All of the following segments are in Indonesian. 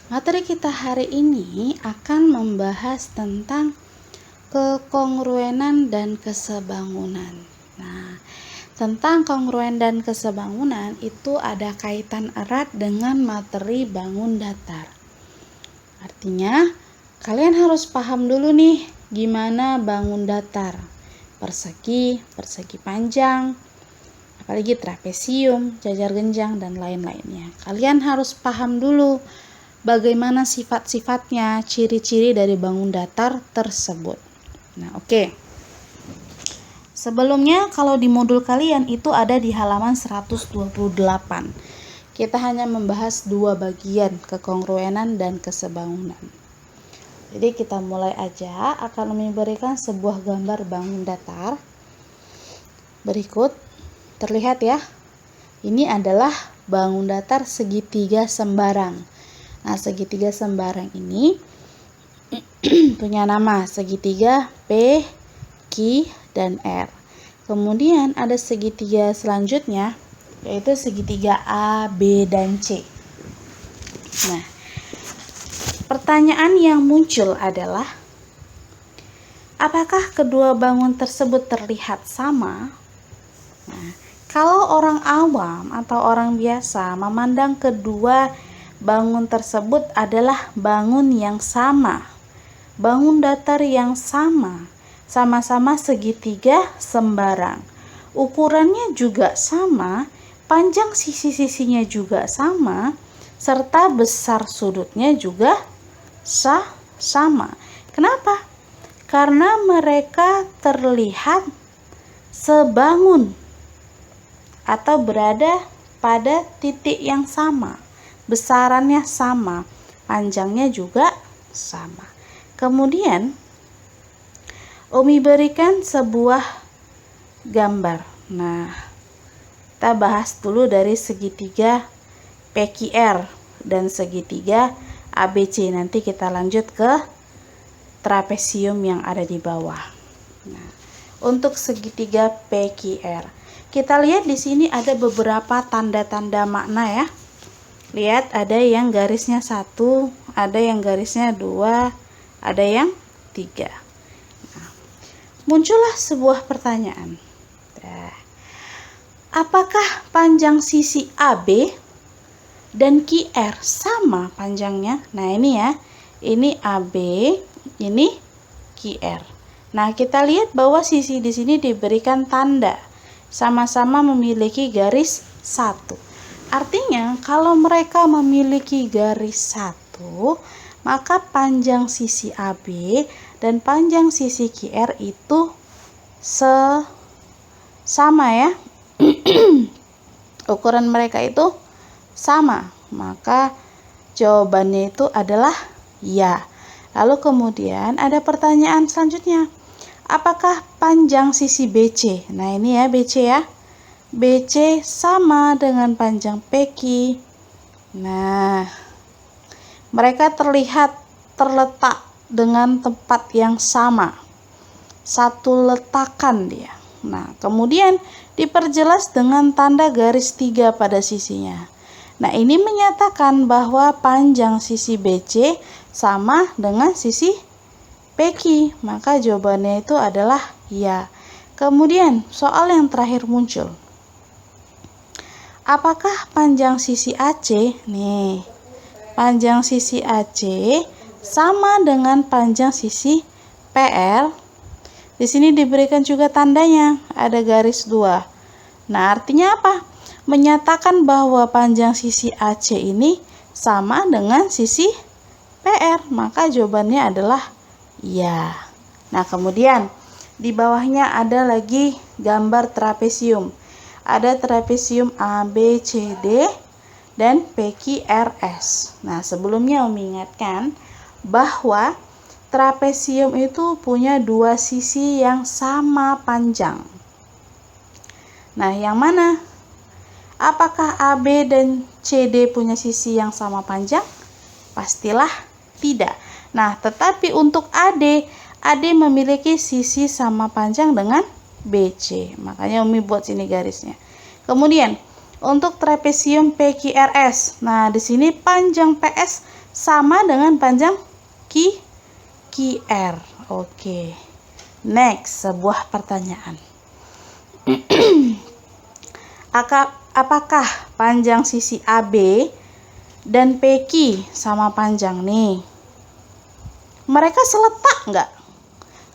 Materi kita hari ini akan membahas tentang kekongruenan dan kesebangunan. Nah, tentang kongruen dan kesebangunan itu ada kaitan erat dengan materi bangun datar. Artinya, kalian harus paham dulu nih gimana bangun datar. Persegi, persegi panjang, apalagi trapesium, jajar genjang, dan lain-lainnya. Kalian harus paham dulu bagaimana sifat-sifatnya, ciri-ciri dari bangun datar tersebut. Nah, oke. Sebelumnya kalau di modul kalian itu ada di halaman 128. Kita hanya membahas dua bagian, kekongruenan dan kesebangunan. Jadi kita mulai aja, akan memberikan sebuah gambar bangun datar. Berikut terlihat ya. Ini adalah bangun datar segitiga sembarang. Nah, segitiga sembarang ini punya nama segitiga P, Q, dan R. Kemudian ada segitiga selanjutnya, yaitu segitiga A, B, dan C. Nah, pertanyaan yang muncul adalah, apakah kedua bangun tersebut terlihat sama? Nah, kalau orang awam atau orang biasa memandang kedua bangun tersebut adalah bangun yang sama, bangun datar yang sama-sama segitiga sembarang. Ukurannya juga sama, panjang sisi-sisinya juga sama, serta besar sudutnya juga sama. Kenapa? Karena mereka terlihat sebangun atau berada pada titik yang sama. Besarannya sama, panjangnya juga sama. Kemudian Umi berikan sebuah gambar. Nah, kita bahas dulu dari segitiga PQR dan segitiga ABC. Nanti kita lanjut ke trapesium yang ada di bawah. Nah, untuk segitiga PQR, kita lihat di sini ada beberapa tanda-tanda makna ya. Lihat, ada yang garisnya 1, ada yang garisnya 2, ada yang 3. Nah, muncullah sebuah pertanyaan. Apakah panjang sisi AB dan QR sama panjangnya? Nah, ini ya. Ini AB, ini QR. Nah, kita lihat bahwa sisi di sini diberikan tanda sama-sama memiliki garis 1. Artinya, kalau mereka memiliki garis 1, maka panjang sisi AB dan panjang sisi QR itu sama ya. Ukuran mereka itu sama. Maka jawabannya itu adalah ya. Lalu kemudian ada pertanyaan selanjutnya. Apakah panjang sisi BC? Nah, ini ya BC ya. BC sama dengan panjang PQ. Nah, mereka terletak dengan tempat yang sama. Satu letakan dia. Nah, kemudian diperjelas dengan tanda garis 3 pada sisinya. Nah, ini menyatakan bahwa panjang sisi BC sama dengan sisi PQ. Maka jawabannya itu adalah ya. Kemudian soal yang terakhir muncul. Apakah panjang sisi AC? Nih, panjang sisi AC sama dengan panjang sisi PR. Di sini diberikan juga tandanya, ada garis 2. Nah, artinya apa? Menyatakan bahwa panjang sisi AC ini sama dengan sisi PR. Maka jawabannya adalah ya. Nah, kemudian di bawahnya ada lagi gambar trapesium. Ada trapesium A, B, C, D, dan PQRS. Nah, sebelumnya mengingatkan bahwa trapesium itu punya dua sisi yang sama panjang. Nah, yang mana? Apakah AB dan CD punya sisi yang sama panjang? Pastilah tidak. Nah, tetapi untuk AD memiliki sisi sama panjang dengan BC. Makanya Umi buat sini garisnya. Kemudian untuk trapesium PQRS. Nah, di sini panjang PS sama dengan panjang QR. Oke. Next, sebuah pertanyaan. Apakah panjang sisi AB dan PQ sama panjang nih? Mereka seletak nggak?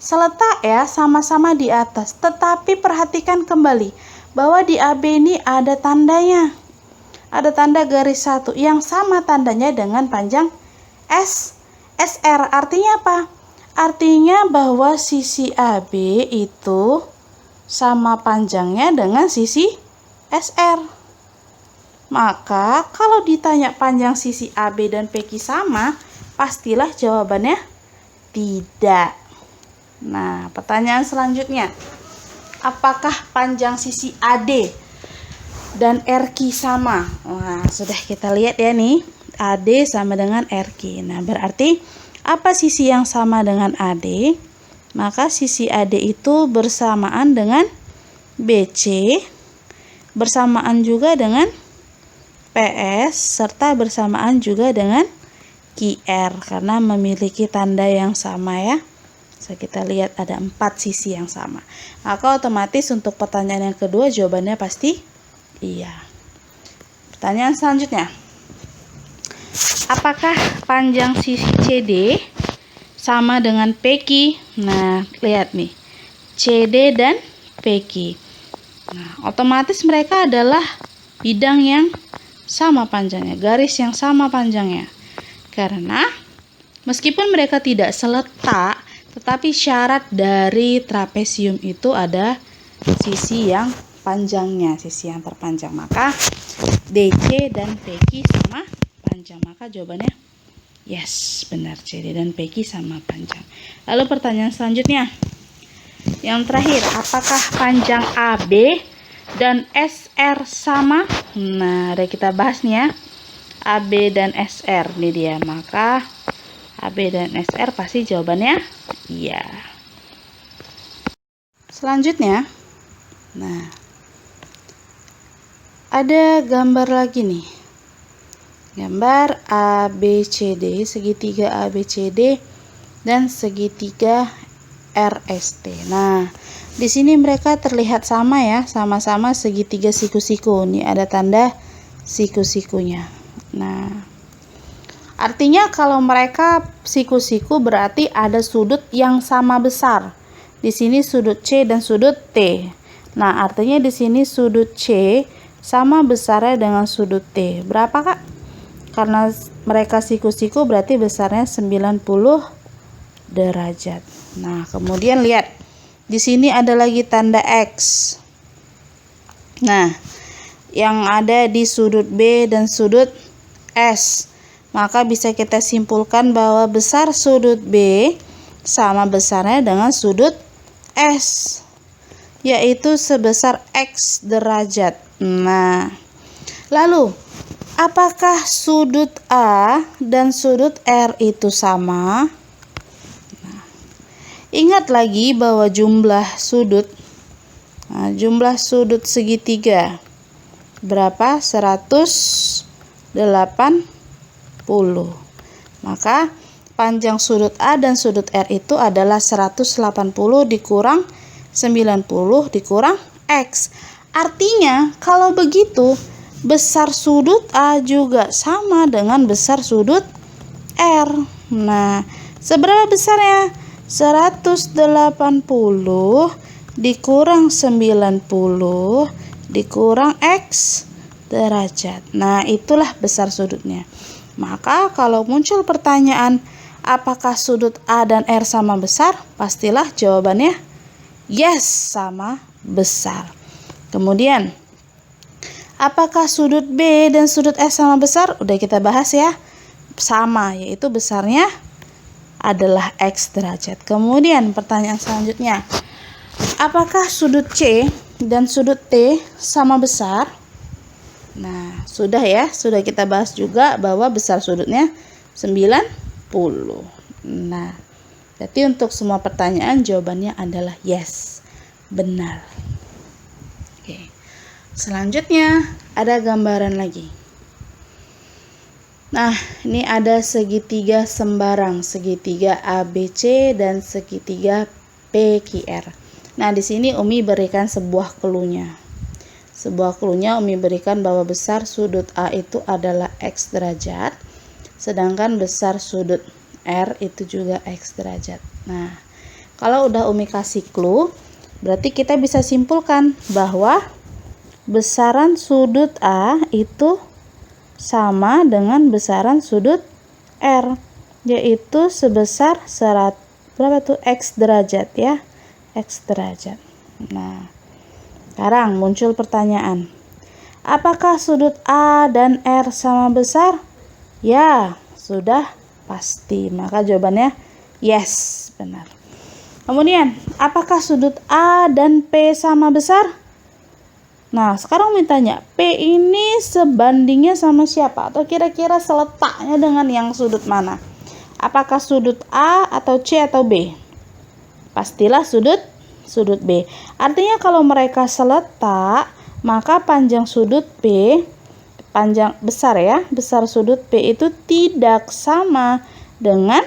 Seletak ya, sama-sama di atas. Tetapi perhatikan kembali bahwa di AB ini ada tandanya. Ada tanda garis satu yang sama tandanya dengan panjang SR. Artinya apa? Artinya bahwa sisi AB itu sama panjangnya dengan sisi SR. Maka kalau ditanya panjang sisi AB dan PQ sama, pastilah jawabannya tidak. Nah, pertanyaan selanjutnya. Apakah panjang sisi AD dan RQ sama? Nah, sudah kita lihat ya nih. AD sama dengan RQ. Nah, berarti apa sisi yang sama dengan AD? Maka sisi AD itu bersamaan dengan BC, bersamaan juga dengan PS, serta bersamaan juga dengan QR, karena memiliki tanda yang sama ya. So, kita lihat ada 4 sisi yang sama. Maka otomatis untuk pertanyaan yang kedua jawabannya pasti iya. Pertanyaan selanjutnya. Apakah panjang sisi CD sama dengan PQ? Nah, lihat nih. CD dan PQ. Nah, otomatis mereka adalah bidang yang sama panjangnya, garis yang sama panjangnya. Karena meskipun mereka tidak seletak, tetapi syarat dari trapesium itu ada sisi yang panjangnya, sisi yang terpanjang. Maka DC dan PQ sama panjang. Maka jawabannya yes, benar, CD dan PQ sama panjang. Lalu pertanyaan selanjutnya. Yang terakhir, apakah panjang AB dan SR sama? Nah, udah kita bahas nih ya. AB dan SR nih dia. Maka AB dan SR pasti jawabannya iya. Selanjutnya, nah, ada gambar lagi nih. Gambar ABCD, segitiga ABCD dan segitiga RST. Nah, di sini mereka terlihat sama ya, sama-sama segitiga siku-siku. Ini ada tanda siku-sikunya. Nah, artinya kalau mereka siku-siku berarti ada sudut yang sama besar. Di sini sudut C dan sudut T. Nah, artinya di sini sudut C sama besarnya dengan sudut T. Berapa, Kak? Karena mereka siku-siku berarti besarnya 90 derajat. Nah, kemudian lihat. Di sini ada lagi tanda X. Nah, yang ada di sudut B dan sudut S. Maka bisa kita simpulkan bahwa besar sudut B sama besarnya dengan sudut S, yaitu sebesar X derajat. Nah, lalu apakah sudut A dan sudut R itu sama? Nah, ingat lagi bahwa jumlah sudut segitiga berapa? 180. Maka panjang sudut A dan sudut R itu adalah 180 dikurang 90 dikurang X. Artinya kalau begitu besar sudut A juga sama dengan besar sudut R. Nah, seberapa besarnya? 180 dikurang 90 dikurang X derajat. Nah, itulah besar sudutnya. Maka kalau muncul pertanyaan apakah sudut A dan R sama besar, pastilah jawabannya yes, sama besar. Kemudian apakah sudut B dan sudut S sama besar? Udah kita bahas ya. Sama, yaitu besarnya adalah X derajat. Kemudian pertanyaan selanjutnya, apakah sudut C dan sudut T sama besar? Nah, sudah ya, sudah kita bahas juga bahwa besar sudutnya 90. Nah, berarti untuk semua pertanyaan jawabannya adalah yes, benar. Oke. Selanjutnya ada gambaran lagi. Nah, ini ada segitiga sembarang, segitiga ABC dan segitiga PQR. Nah, di sini Umi berikan sebuah clue-nya. Sebuah clue-nya Umi berikan bahwa besar sudut A itu adalah X derajat, sedangkan besar sudut R itu juga X derajat. Nah, kalau udah Umi kasih clue, berarti kita bisa simpulkan bahwa besaran sudut A itu sama dengan besaran sudut R, yaitu sebesar X derajat ya, X derajat. Nah, sekarang muncul pertanyaan, apakah sudut A dan R sama besar? Ya, sudah pasti, maka jawabannya yes, benar. Kemudian, apakah sudut A dan P sama besar? Nah, sekarang tanya, P ini sebandingnya sama siapa? Atau kira-kira seletaknya dengan yang sudut mana? Apakah sudut A atau C atau B? Pastilah sudut B. Artinya kalau mereka seletak, maka panjang sudut P, panjang besar ya, besar sudut P itu tidak sama dengan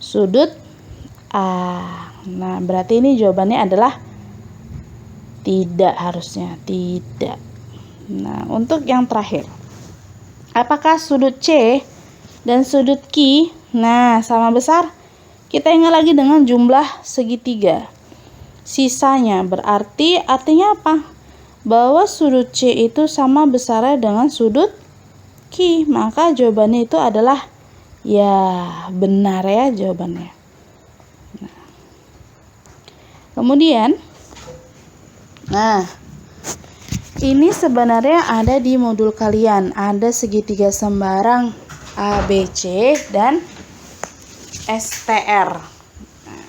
sudut A. Nah, berarti ini jawabannya adalah tidak, harusnya tidak. Nah, untuk yang terakhir, apakah sudut C dan sudut Q sama besar? Kita ingat lagi dengan jumlah segitiga sisanya, berarti artinya apa? Bahwa sudut C itu sama besarnya dengan sudut Q, maka jawabannya itu adalah ya, benar ya jawabannya. Nah, kemudian ini sebenarnya ada di modul kalian, ada segitiga sembarang ABC dan STR. Nah,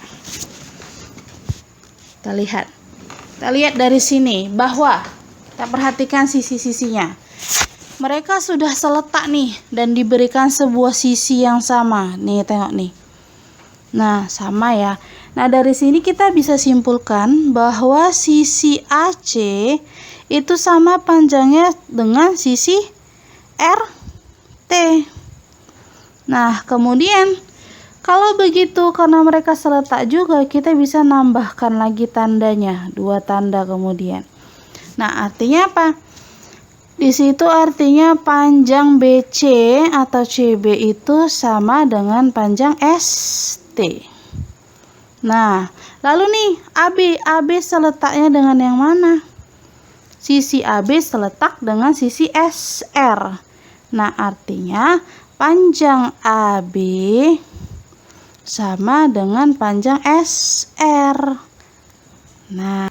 kita lihat dari sini bahwa kita perhatikan sisi-sisinya. Mereka sudah seletak nih dan diberikan sebuah sisi yang sama. Nih, tengok nih. Nah, sama ya. Nah, dari sini kita bisa simpulkan bahwa sisi AC itu sama panjangnya dengan sisi RT. Nah, kemudian kalau begitu, karena mereka seletak juga, kita bisa nambahkan lagi tandanya, 2 tanda kemudian. Nah, artinya apa? Di situ artinya panjang BC atau CB itu sama dengan panjang ST. Nah, lalu nih AB seletaknya dengan yang mana? Sisi AB seletak dengan sisi SR. Nah, artinya panjang AB sama dengan panjang SR. Nah,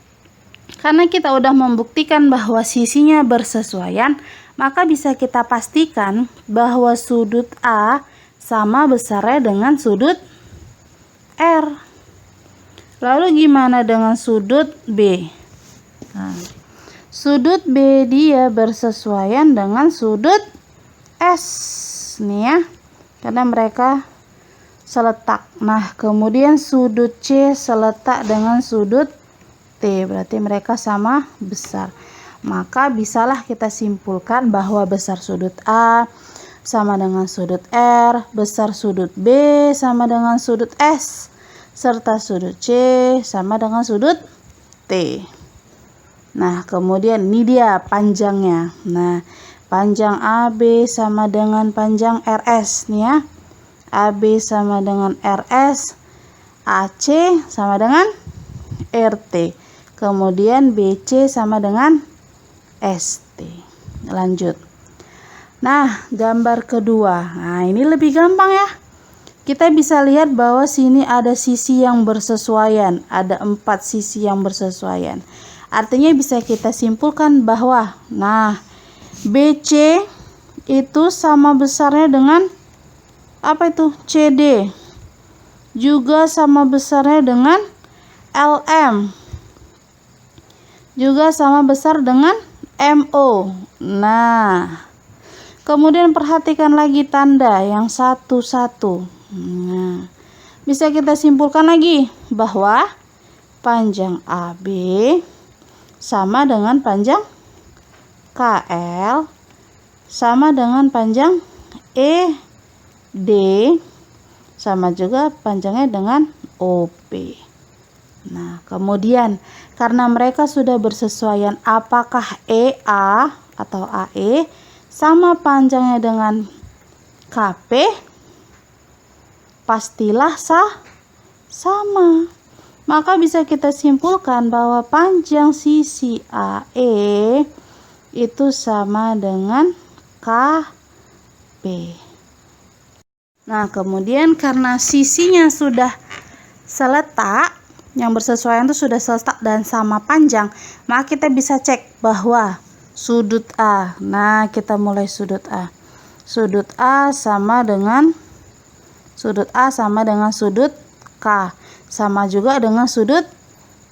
karena kita udah membuktikan bahwa sisinya bersesuaian, maka bisa kita pastikan bahwa sudut A sama besarnya dengan sudut R. Lalu gimana dengan sudut B? Nah, sudut B dia bersesuaian dengan sudut S nih ya, karena mereka seletak. Nah, kemudian sudut C seletak dengan sudut T, berarti mereka sama besar. Maka bisalah kita simpulkan bahwa besar sudut A sama dengan sudut R, besar sudut B sama dengan sudut S, serta sudut C sama dengan sudut T. Nah, kemudian ini dia panjangnya. Nah, panjang AB sama dengan panjang RS nih ya. AB sama dengan RS, AC sama dengan RT. Kemudian BC sama dengan ST. Lanjut. Nah, gambar kedua. Nah, ini lebih gampang ya. Kita bisa lihat bahwa sini ada sisi yang bersesuaian, ada 4 sisi yang bersesuaian. Artinya bisa kita simpulkan bahwa BC itu sama besarnya dengan apa itu? CD. Juga sama besarnya dengan LM. Juga sama besar dengan MO. Nah, kemudian perhatikan lagi tanda yang satu-satu. Nah, bisa kita simpulkan lagi bahwa panjang AB sama dengan panjang KL sama dengan panjang ED sama juga panjangnya dengan OP. Nah, kemudian karena mereka sudah bersesuaian, apakah EA atau AE sama panjangnya dengan KP? Pastilah sama. Maka bisa kita simpulkan bahwa panjang sisi AE itu sama dengan KP. Nah, kemudian karena sisinya sudah seletak, yang bersesuaian itu sudah seletak dan sama panjang, maka kita bisa cek bahwa sudut A. Nah, kita mulai sudut A. Sudut A sama dengan sudut K, sama juga dengan sudut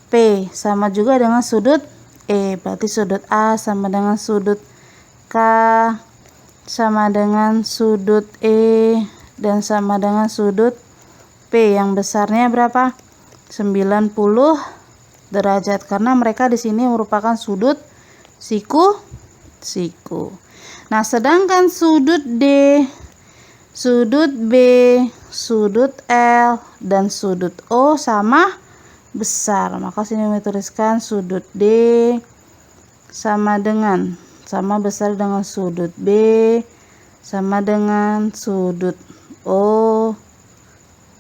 P, sama juga dengan sudut E. Berarti sudut A sama dengan sudut K, sama dengan sudut E, dan sama dengan sudut P. Yang besarnya berapa? 90 derajat, karena mereka di sini merupakan sudut siku. Nah, sedangkan sudut D, sudut B, sudut L, dan sudut O sama besar. Maka sini kami tuliskan sudut D sama besar dengan sudut B, sama dengan sudut O,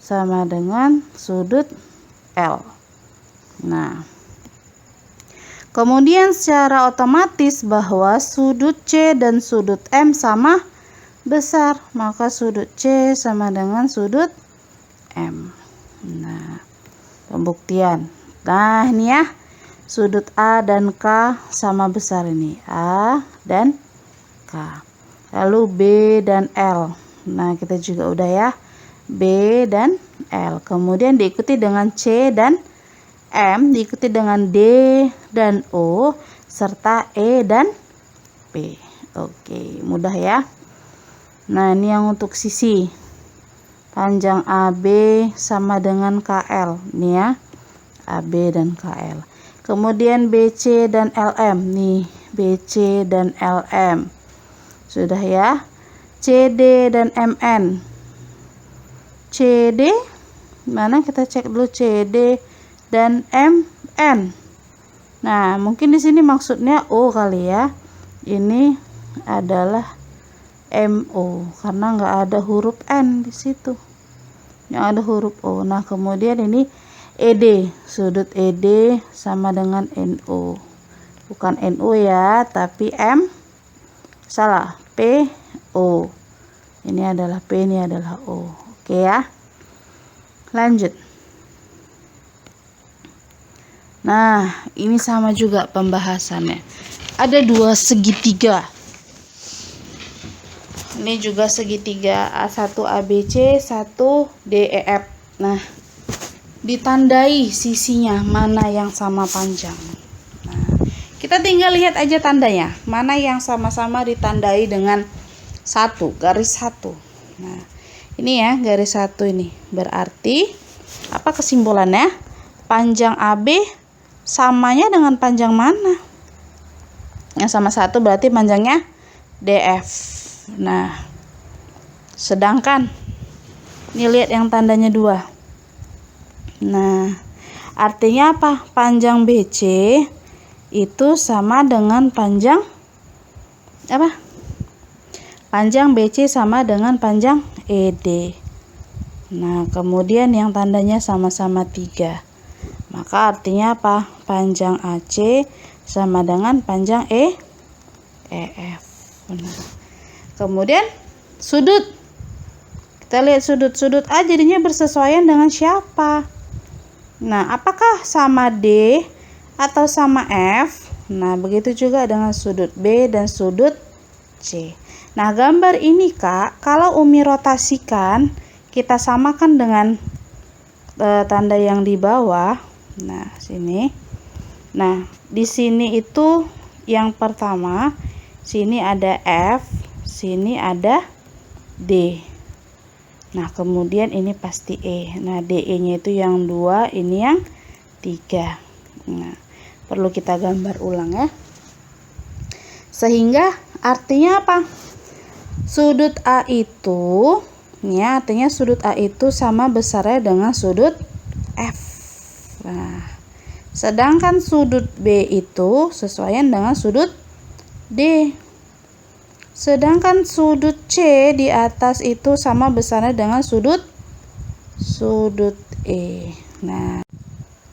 sama dengan sudut L. Nah, kemudian secara otomatis bahwa sudut C dan sudut M sama besar, maka sudut C sama dengan sudut M. Nah, pembuktian. Nah, ini ya, sudut A dan K sama besar ini, A dan K. Lalu B dan L. Nah, kita juga udah ya, B dan L. Kemudian diikuti dengan C dan M, diikuti dengan D dan O, serta E dan P. Oke, mudah ya. Nah, ini yang untuk sisi. Panjang AB sama dengan KL. Nih ya, AB dan KL. Kemudian BC dan LM. Nih, BC dan LM. Sudah ya. CD dan MN. CD, mana kita cek dulu CD dan MN. Nah, mungkin di sini maksudnya O kali ya. Ini adalah MO karena nggak ada huruf N di situ. Yang ada huruf O. Nah, kemudian ini ED, sudut ED sama dengan NO. Bukan NO ya, tapi PO. Ini adalah P, ini adalah O. Oke ya. Lanjut. Nah, ini sama juga pembahasannya. Ada dua segitiga. Ini juga segitiga, A1 ABC, 1 DEF. Nah, ditandai sisinya mana yang sama panjang. Nah, kita tinggal lihat aja tandanya, mana yang sama-sama ditandai dengan garis 1. Nah, ini ya, garis 1 ini. Berarti apa kesimpulannya? Panjang AB samanya dengan panjang mana? Yang sama 1 berarti panjangnya DF. Nah, sedangkan ini lihat yang tandanya 2. Nah, artinya apa? Panjang BC itu sama dengan panjang apa? Panjang BC sama dengan panjang ED. Nah, kemudian yang tandanya sama-sama 3. Maka artinya apa? Panjang AC sama dengan panjang EF. Nah, kemudian sudut. Kita lihat sudut A jadinya bersesuaian dengan siapa? Nah, apakah sama D atau sama F? Nah, begitu juga dengan sudut B dan sudut C. Nah, gambar ini Kak, kalau Umi rotasikan, kita samakan dengan tanda yang di bawah. Nah, sini. Nah, di sini itu yang pertama, sini ada F, sini ada D. Nah, kemudian ini pasti E. Nah, DE-nya itu yang 2, ini yang 3. Nah, perlu kita gambar ulang ya. Sehingga artinya apa? sudut A itu, ya, artinya sudut A itu sama besarnya dengan sudut F. Nah, sedangkan sudut B itu sesuaian dengan sudut D. Sedangkan sudut C di atas itu sama besarnya dengan sudut E. Nah,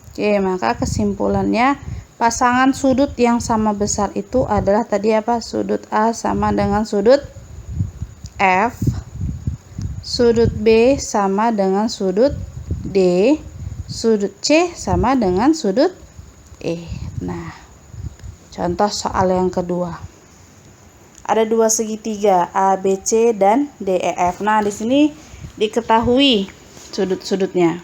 oke, maka kesimpulannya pasangan sudut yang sama besar itu adalah tadi apa? Sudut A sama dengan sudut F. Sudut B sama dengan sudut D. Sudut C sama dengan sudut E. Nah, contoh soal yang kedua. Ada dua segitiga A, B, C dan D, E, F. Nah, di sini diketahui sudut-sudutnya.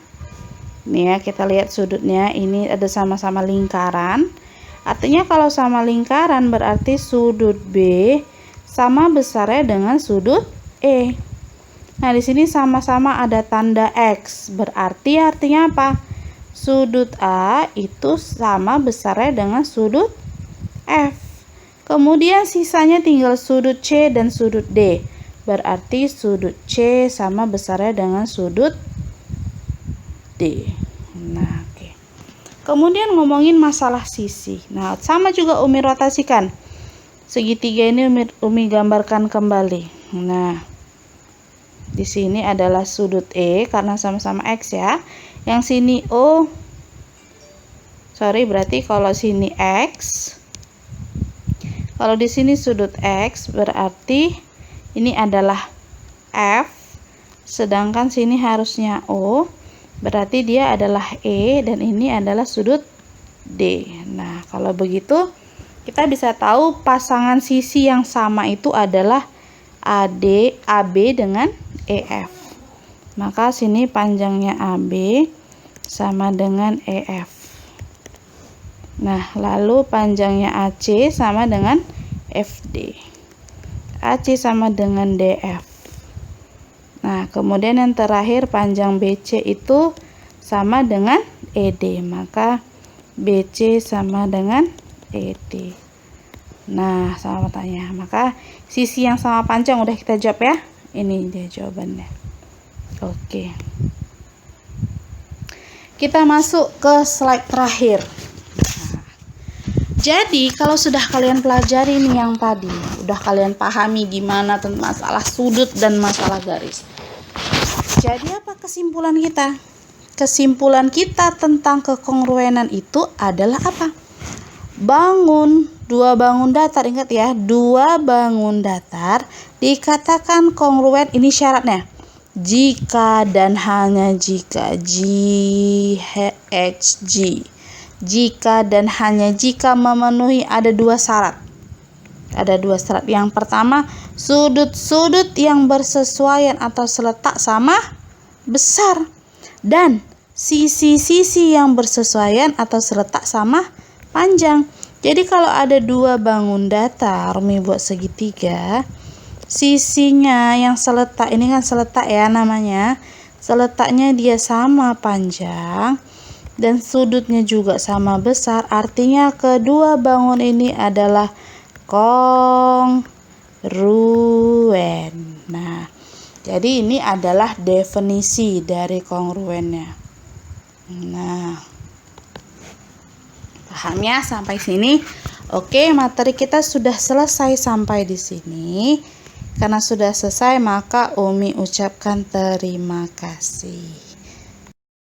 Nih ya, kita lihat sudutnya. Ini ada sama-sama lingkaran. Artinya kalau sama lingkaran berarti sudut B sama besarnya dengan sudut E. Nah, di sini sama-sama ada tanda X. Berarti artinya apa? Sudut A itu sama besarnya dengan sudut F. Kemudian sisanya tinggal sudut C dan sudut D. Berarti sudut C sama besarnya dengan sudut D. Nah, oke. Kemudian ngomongin masalah sisi. Nah, sama juga Umi rotasikan. Segitiga ini Umi gambarkan kembali. Nah, di sini adalah sudut E karena sama-sama X ya. Yang sini O. Berarti kalau sini X. Kalau di sini sudut X berarti ini adalah F, sedangkan sini harusnya O, berarti dia adalah E dan ini adalah sudut D. Nah, kalau begitu kita bisa tahu pasangan sisi yang sama itu adalah AD, AB dengan EF. Maka sini panjangnya AB sama dengan EF. Nah, lalu panjangnya AC sama dengan FD. AC sama dengan DF. Nah, kemudian yang terakhir panjang BC itu sama dengan ED. Maka BC sama dengan ED. Nah, sama tanya. Maka sisi yang sama panjang udah kita jawab ya. Ini dia jawabannya. Oke. Kita masuk ke slide terakhir. Jadi kalau sudah kalian pelajari nih yang tadi, udah kalian pahami gimana tentang masalah sudut dan masalah garis. Jadi apa kesimpulan kita? Kesimpulan kita tentang kekongruenan itu adalah apa? Dua bangun datar, ingat ya, dua bangun datar dikatakan kongruen, ini syaratnya. Jika dan hanya jika, JHG. Jika dan hanya jika memenuhi ada dua syarat. Ada dua syarat. Yang pertama, sudut-sudut yang bersesuaian atau seletak sama besar. Dan sisi-sisi yang bersesuaian atau seletak sama panjang. Jadi kalau ada dua bangun datar, Umi buat segitiga, sisinya yang seletak, ini kan seletak ya namanya, seletaknya dia sama panjang dan sudutnya juga sama besar, artinya kedua bangun ini adalah kongruen. Nah, jadi ini adalah definisi dari kongruennya. Nah, paham ya sampai sini? Oke, materi kita sudah selesai sampai di sini. Karena sudah selesai, maka Umi ucapkan terima kasih.